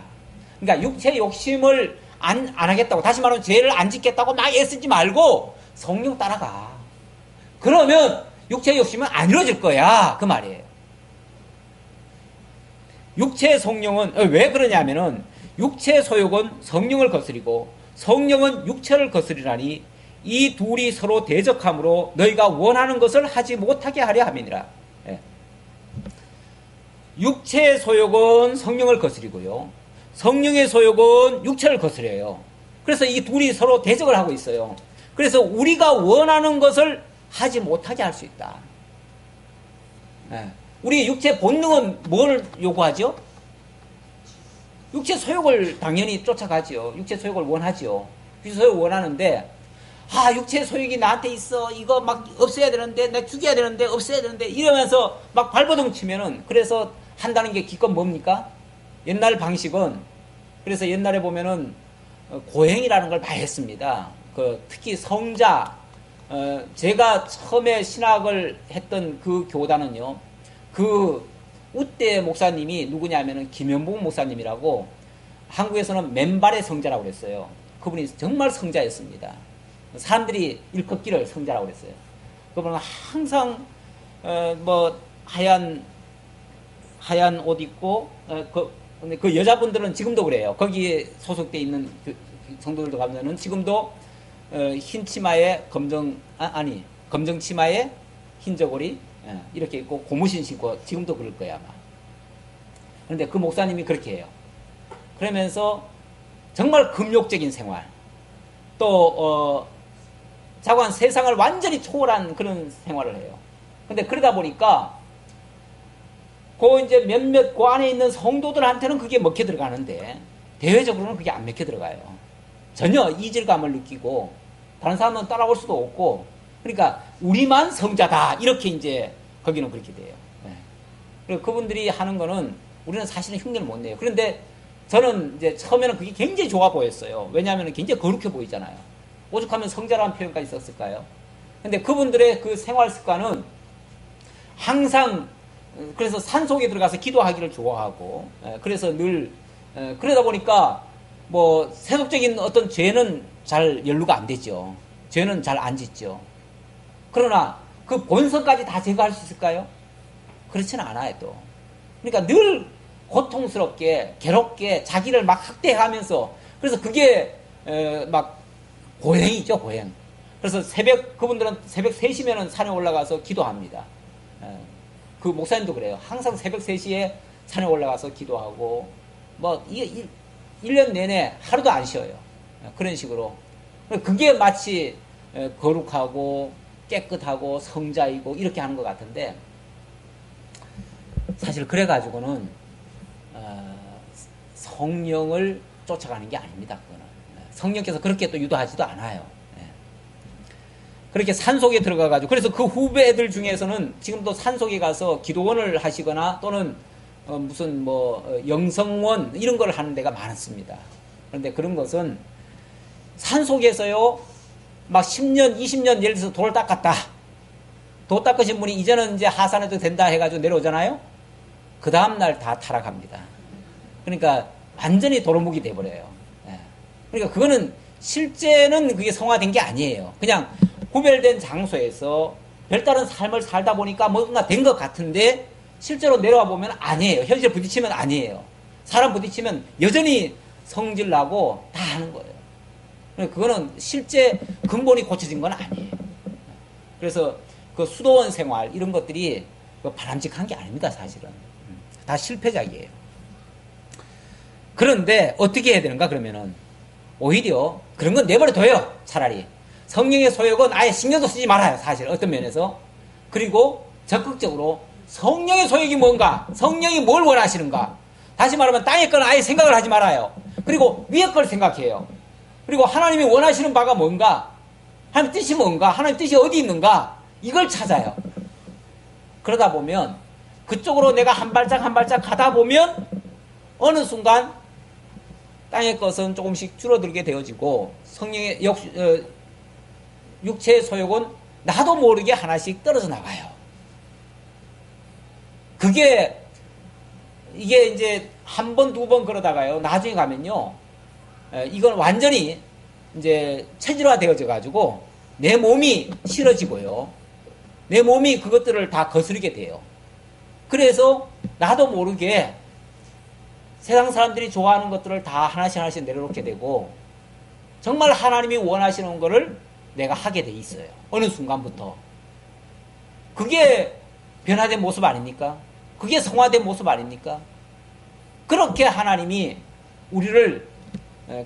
그러니까 육체의 욕심을 안 하겠다고, 다시 말하면 죄를 안 짓겠다고 막 애쓰지 말고 성령 따라가. 그러면 육체의 욕심은 안 이루어질 거야 그 말이에요. 육체의 성령은 왜 그러냐면은 육체의 소욕은 성령을 거스리고 성령은 육체를 거스리라니 이 둘이 서로 대적함으로 너희가 원하는 것을 하지 못하게 하려 함이니라. 예. 육체의 소욕은 성령을 거스리고요, 성령의 소욕은 육체를 거스려요. 그래서 이 둘이 서로 대적을 하고 있어요. 그래서 우리가 원하는 것을 하지 못하게 할 수 있다. 예. 우리 육체 본능은 뭘 요구하죠? 육체 소욕을 당연히 쫓아가지요. 육체 소욕을 원하지요. 육체 소욕을 원하는데, 육체 소욕이 나한테 있어. 이거 막 없애야 되는데, 내가 죽여야 되는데, 없애야 되는데, 이러면서 막 발버둥 치면은, 그래서 한다는 게 기껏 뭡니까? 옛날 방식은, 그래서 옛날에 보면은, 고행이라는 걸 많이 했습니다. 특히 성자, 제가 처음에 신학을 했던 그 교단은요, 우대 목사님이 누구냐면은 김현봉 목사님이라고, 한국에서는 맨발의 성자라고 그랬어요. 그분이 정말 성자였습니다. 사람들이 일컫기를 성자라고 그랬어요. 그분은 항상 하얀 옷 입고, 근데 그 여자분들은 지금도 그래요. 거기에 소속돼 있는 성도들도 가면은 지금도 흰 치마에 검정 치마에 흰 저고리 이렇게 입고 고무신 신고 지금도 그럴 거야 아마. 그런데 그 목사님이 그렇게 해요. 그러면서 정말 금욕적인 생활, 또 자고한 세상을 완전히 초월한 그런 생활을 해요. 근데 그러다 보니까 이제 몇몇 그 안에 있는 성도들한테는 그게 먹혀 들어가는데 대외적으로는 그게 안 먹혀 들어가요. 전혀 이질감을 느끼고 다른 사람은 따라올 수도 없고, 그러니까 우리만 성자다 이렇게 이제 거기는 그렇게 돼요. 그리고 그분들이 하는 거는 우리는 사실은 흉내를 못 내요. 그런데 저는 이제 처음에는 그게 굉장히 좋아 보였어요. 왜냐하면 굉장히 거룩해 보이잖아요. 오죽하면 성자라는 표현까지 썼을까요? 근데 그분들의 그 생활 습관은 항상, 그래서 산속에 들어가서 기도하기를 좋아하고, 그래서 늘 그러다 보니까 세속적인 어떤 죄는 잘 연루가 안 되죠. 죄는 잘 안 짓죠. 그러나 그 본성까지 다 제거할 수 있을까요? 그렇지는 않아요 또. 그러니까 늘 고통스럽게 괴롭게 자기를 막 학대하면서, 그래서 그게 막 고행이죠, 고행. 그래서 그분들은 새벽 3시면은 산에 올라가서 기도합니다. 그 목사님도 그래요. 항상 새벽 3시에 산에 올라가서 기도하고, 1년 내내 하루도 안 쉬어요. 그런 식으로. 그게 마치 거룩하고 깨끗하고 성자이고 이렇게 하는 것 같은데, 사실 그래가지고는 성령을 쫓아가는 게 아닙니다. 그거는. 성령께서 그렇게 또 유도하지도 않아요. 그렇게 산속에 들어가가지고, 그래서 그 후배들 중에서는 지금도 산속에 가서 기도원을 하시거나 또는 무슨 영성원 이런 걸 하는 데가 많습니다. 그런데 그런 것은 산속에서요 막 10년 20년 예를 들어서 돌을 닦았다. 도 닦으신 분이 이제는 이제 하산해도 된다 해가지고 내려오잖아요. 그 다음날 다 타락합니다. 그러니까 완전히 도루묵이 돼버려요. 그러니까 그거는 실제는 그게 성화된 게 아니에요. 그냥 구별된 장소에서 별다른 삶을 살다 보니까 뭔가 된 것 같은데 실제로 내려와 보면 아니에요. 현실 부딪히면 아니에요. 사람 부딪히면 여전히 성질나고 다 하는 거예요. 그거는 실제 근본이 고쳐진 건 아니에요. 그래서 그 수도원 생활 이런 것들이 바람직한 게 아닙니다. 사실은 다 실패작이에요. 그런데 어떻게 해야 되는가 그러면은 오히려 그런 건 내버려둬요. 차라리 성령의 소욕은 아예 신경도 쓰지 말아요. 사실 어떤 면에서. 그리고 적극적으로 성령의 소욕이 뭔가, 성령이 뭘 원하시는가. 다시 말하면 땅의 건 아예 생각을 하지 말아요. 그리고 위의 걸 생각해요. 그리고 하나님이 원하시는 바가 뭔가, 하나님 뜻이 뭔가, 하나님 뜻이 어디 있는가, 이걸 찾아요. 그러다 보면 그쪽으로 내가 한 발짝 한 발짝 가다 보면 어느 순간 땅의 것은 조금씩 줄어들게 되어지고 성령의 육체의 소욕은 나도 모르게 하나씩 떨어져 나가요. 이게 이제 한 번, 두 번 그러다가요. 나중에 가면요. 이건 완전히 이제 체질화 되어져 가지고 내 몸이 싫어지고요. 내 몸이 그것들을 다 거스르게 돼요. 그래서 나도 모르게 세상 사람들이 좋아하는 것들을 다 하나씩 하나씩 내려놓게 되고 정말 하나님이 원하시는 거를 내가 하게 돼 있어요. 어느 순간부터. 그게 변화된 모습 아닙니까? 그게 성화된 모습 아닙니까? 그렇게 하나님이 우리를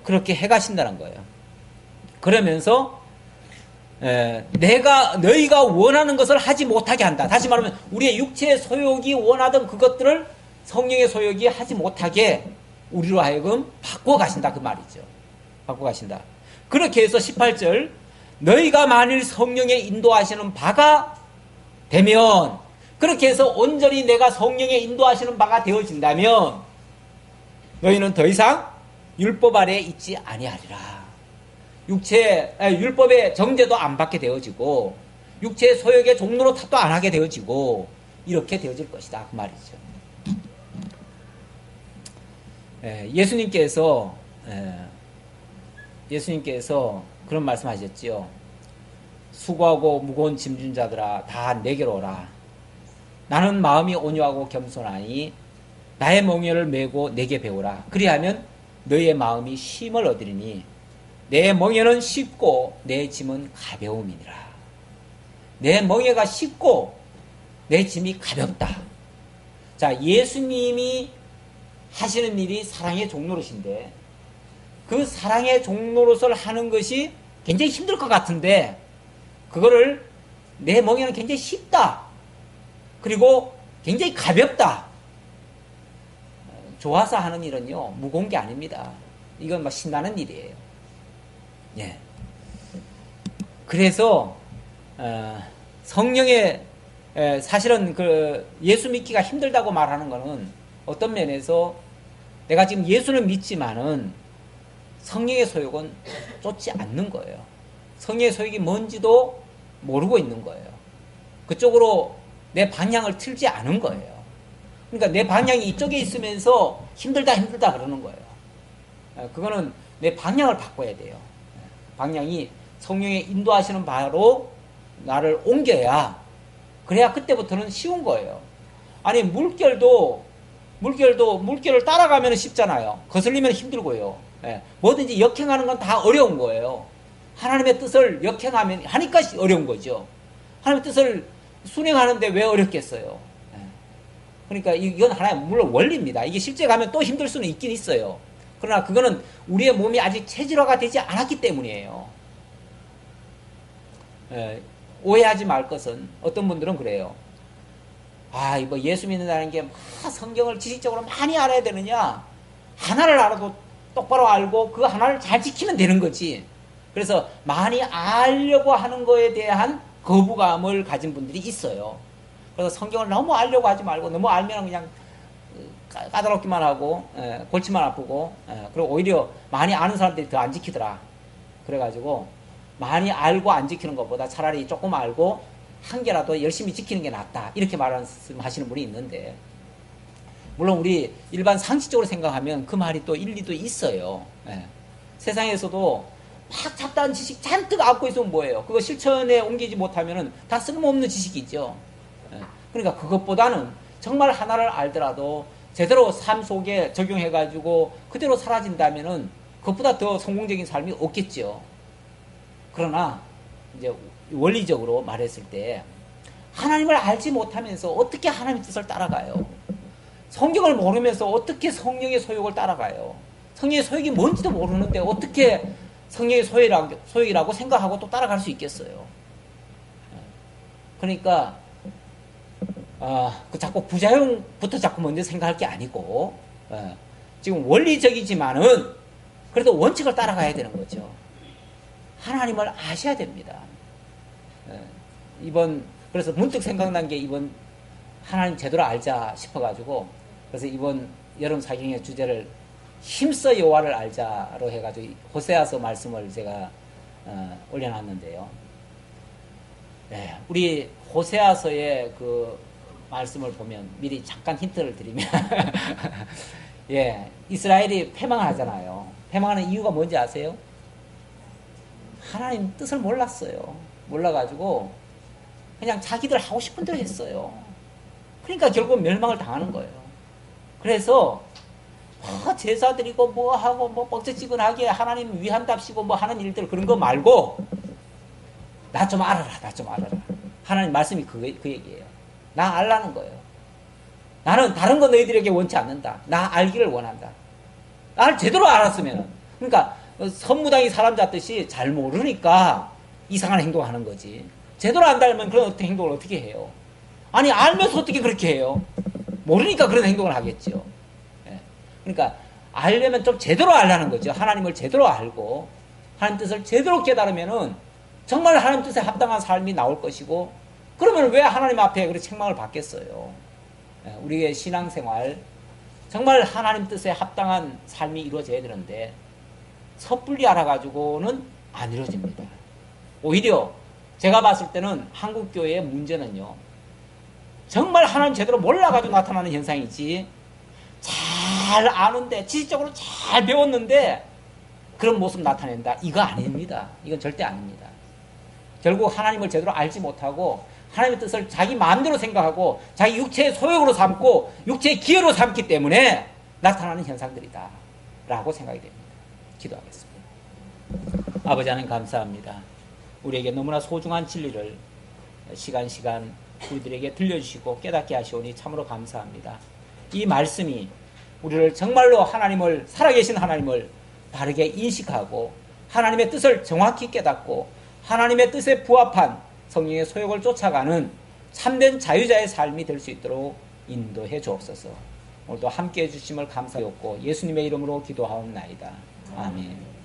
그렇게 해가신다는 거예요. 그러면서 너희가 원하는 것을 하지 못하게 한다. 다시 말하면 우리의 육체의 소욕이 원하던 그것들을 성령의 소욕이 하지 못하게 우리로 하여금 바꿔가신다. 그 말이죠. 바꿔가신다. 그렇게 해서 18절 너희가 만일 성령의 인도하시는 바가 되면, 그렇게 해서 온전히 내가 성령의 인도하시는 바가 되어진다면 너희는 더 이상 율법 아래에 있지 아니하리라. 율법의 정죄도 안 받게 되어지고 육체의 소욕의 종로로 탓도 안 하게 되어지고 이렇게 되어질 것이다. 그 말이죠. 예수님께서 그런 말씀 하셨지요. 수고하고 무거운 짐진 자들아 다 내게로 오라. 나는 마음이 온유하고 겸손하니 나의 멍에를 메고 내게 배우라. 그리하면 너희의 마음이 쉼을 얻으리니 내 멍에는 쉽고 내 짐은 가벼움이니라. 내 멍에가 쉽고 내 짐이 가볍다. 자, 예수님이 하시는 일이 사랑의 종노릇인데 그 사랑의 종노릇을 하는 것이 굉장히 힘들 것 같은데 그거를 내 멍에는 굉장히 쉽다. 그리고 굉장히 가볍다. 좋아서 하는 일은요, 무거운 게 아닙니다. 이건 막 신나는 일이에요. 예. 그래서, 성령의, 사실은 예수 믿기가 힘들다고 말하는 거는 어떤 면에서 내가 지금 예수는 믿지만은 성령의 소욕은 쫓지 않는 거예요. 성령의 소욕이 뭔지도 모르고 있는 거예요. 그쪽으로 내 방향을 틀지 않은 거예요. 그러니까 내 방향이 이쪽에 있으면서 힘들다 그러는 거예요. 그거는 내 방향을 바꿔야 돼요. 방향이 성령의 인도하시는 바로 나를 옮겨야, 그래야 그때부터는 쉬운 거예요. 아니 물결을 따라가면 쉽잖아요. 거슬리면 힘들고요. 뭐든지 역행하는 건 다 어려운 거예요. 하나님의 뜻을 역행하면 하니까 어려운 거죠. 하나님의 뜻을 순행하는데 왜 어렵겠어요? 그러니까 이건 하나의 물론 원리입니다. 이게 실제 가면 또 힘들 수는 있긴 있어요. 그러나 그거는 우리의 몸이 아직 체질화가 되지 않았기 때문이에요. 오해하지 말 것은 어떤 분들은 그래요. 이거 예수 믿는다는 게 성경을 지식적으로 많이 알아야 되느냐? 하나를 알아도 똑바로 알고 그 하나를 잘 지키면 되는 거지. 그래서 많이 알려고 하는 거에 대한 거부감을 가진 분들이 있어요. 그래서 성경을 너무 알려고 하지 말고 너무 알면 그냥 까다롭기만 하고 골치만 아프고 그리고 오히려 많이 아는 사람들이 더 안 지키더라. 그래가지고 많이 알고 안 지키는 것보다 차라리 조금 알고 한 개라도 열심히 지키는 게 낫다. 이렇게 말하시는 분이 있는데 물론 우리 일반 상식적으로 생각하면 그 말이 또 일리도 있어요. 세상에서도 막 잡다한 지식 잔뜩 갖고 있으면 뭐예요? 그거 실천에 옮기지 못하면 다 쓸모없는 지식이죠. 그러니까 그것보다는 정말 하나를 알더라도 제대로 삶 속에 적용해가지고 그대로 사라진다면은 그것보다 더 성공적인 삶이 없겠죠. 그러나 이제 원리적으로 말했을 때 하나님을 알지 못하면서 어떻게 하나님의 뜻을 따라가요? 성경을 모르면서 어떻게 성령의 소욕을 따라가요? 성령의 소욕이 뭔지도 모르는데 어떻게 성령의 소욕이라고 생각하고 또 따라갈 수 있겠어요. 그러니까 자꾸 부작용부터 자꾸 먼저 생각할 게 아니고 지금 원리적이지만은 그래도 원칙을 따라가야 되는 거죠. 하나님을 아셔야 됩니다. 그래서 문득 생각난 게 이번 하나님 제대로 알자 싶어가지고 그래서 이번 여름 사경의 주제를 힘써 여호와를 알자로 해가지고 호세아서 말씀을 제가 올려놨는데요. 우리 호세아서의 그 말씀을 보면 미리 잠깐 힌트를 드리면 이스라엘이 패망하잖아요. 패망하는 이유가 뭔지 아세요? 하나님 뜻을 몰랐어요. 몰라가지고 그냥 자기들 하고 싶은 대로 했어요. 그러니까 결국 멸망을 당하는 거예요. 그래서 제사 드리고 뭐 하고 뭐 뻑적지근하게 하나님 위한답시고 뭐 하는 일들 그런 거 말고 나 좀 알아라. 하나님 말씀이 그 얘기예요. 나 알라는 거예요. 나는 다른 거 너희들에게 원치 않는다. 나 알기를 원한다. 나를 제대로 알았으면 그러니까 선무당이 사람 잡듯이 잘 모르니까 이상한 행동하는 거지. 제대로 안다면 그런 어떤 행동을 어떻게 해요? 아니 알면서 어떻게 그렇게 해요? 모르니까 그런 행동을 하겠죠. 그러니까 알려면 좀 제대로 알라는 거죠. 하나님을 제대로 알고 하나님 뜻을 제대로 깨달으면은 정말 하나님 뜻에 합당한 삶이 나올 것이고 그러면 왜 하나님 앞에 그렇게 책망을 받겠어요? 우리의 신앙생활 정말 하나님 뜻에 합당한 삶이 이루어져야 되는데 섣불리 알아가지고는 안 이루어집니다. 오히려 제가 봤을 때는 한국교회의 문제는요. 정말 하나님 제대로 몰라가지고 나타나는 현상이지 잘 아는데 지식적으로 잘 배웠는데 그런 모습 나타낸다. 이거 아닙니다. 이건 절대 아닙니다. 결국 하나님을 제대로 알지 못하고 하나님의 뜻을 자기 마음대로 생각하고 자기 육체의 소욕으로 삼고 육체의 기회로 삼기 때문에 나타나는 현상들이다 라고 생각이 됩니다. 기도하겠습니다. 아버지 하나님 감사합니다. 우리에게 너무나 소중한 진리를 시간 우리들에게 들려주시고 깨닫게 하시오니 참으로 감사합니다. 이 말씀이 우리를 정말로 하나님을 살아계신 하나님을 바르게 인식하고 하나님의 뜻을 정확히 깨닫고 하나님의 뜻에 부합한 성령의 소욕을 쫓아가는 참된 자유자의 삶이 될 수 있도록 인도해 주옵소서. 오늘도 함께해 주심을 감사하였고 예수님의 이름으로 기도하옵나이다. 아멘.